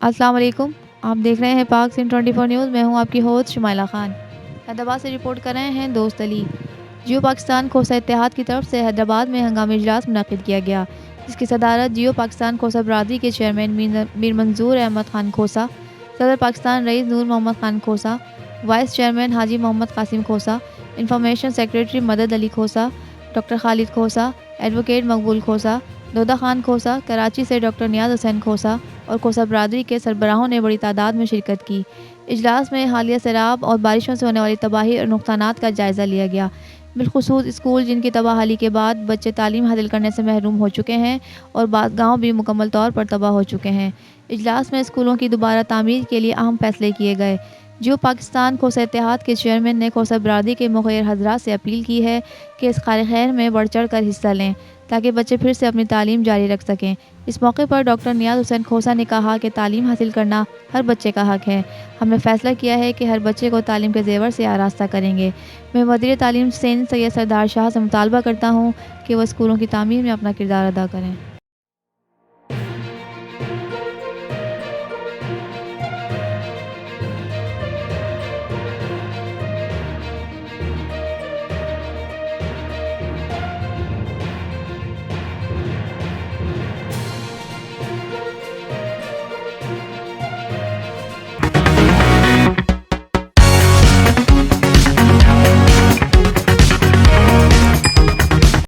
अस्सलाम वालेकुम। आप देख रहे हैं पाक सिंह 24 न्यूज़। मैं हूं आपकी होस्ट शुमाइला खान। हैदराबाद से रिपोर्ट कर रहे हैं दोस्त अली। जियो पाकिस्तान खोसा इत्तेहाद की तरफ से हैदराबाद में हंगामी इजलास मुनक्किद किया गया, जिसकी सदारत जियो पाकिस्तान खोसा बरादरी के चेयरमैन मीर मंजूर अहमद खान खोसा, सदर पाकिस्तान रईस नूर मोहम्मद खान खोसा, वाइस चेयरमैन हाजी मोहम्मद कासिम खोसा, इंफॉर्मेशन सेक्रेटरी मदद अली खोसा, डॉक्टर खालिद खोसा, एडवोकेट मकबूल खोसा, दोदा खान खोसा, कराची से डॉक्टर नियाज हुसैन खोसा और खोसा बरादरी के सरबराहों ने बड़ी तादाद में शिरकत की। इजलास में हालिया सैलाब और बारिशों से होने वाली तबाही और नुकसानात का जायज़ा लिया गया। बिलखुसूस स्कूल जिनकी तबाहाली के बाद बच्चे तालीम हासिल करने से महरूम हो चुके हैं और बाद गाँव भी मुकम्मल तौर पर तबाह हो चुके हैं। इजलास में स्कूलों की दोबारा तामीर के लिए अहम फैसले किए गए। जियो पाकिस्तान खोसा इत्तेहाद के चेयरमैन ने खोसा बरादरी के मुखिर हजरात से अपील की है कि इस ख़ैर खैर में बढ़ चढ़ कर हिस्सा लें, ताकि बच्चे फिर से अपनी तालीम जारी रख सकें। इस मौके पर डॉक्टर नियाज हुसैन खोसा ने कहा कि तालीम हासिल करना हर बच्चे का हक है। हमने फैसला किया है कि हर बच्चे को तालीम के ज़ेवर से आरास्ता करेंगे। मैं वज़ीर तालीम सैयद सरदार शाह से मुतालबा करता हूँ कि वह स्कूलों की तामीर में अपना किरदार अदा करें।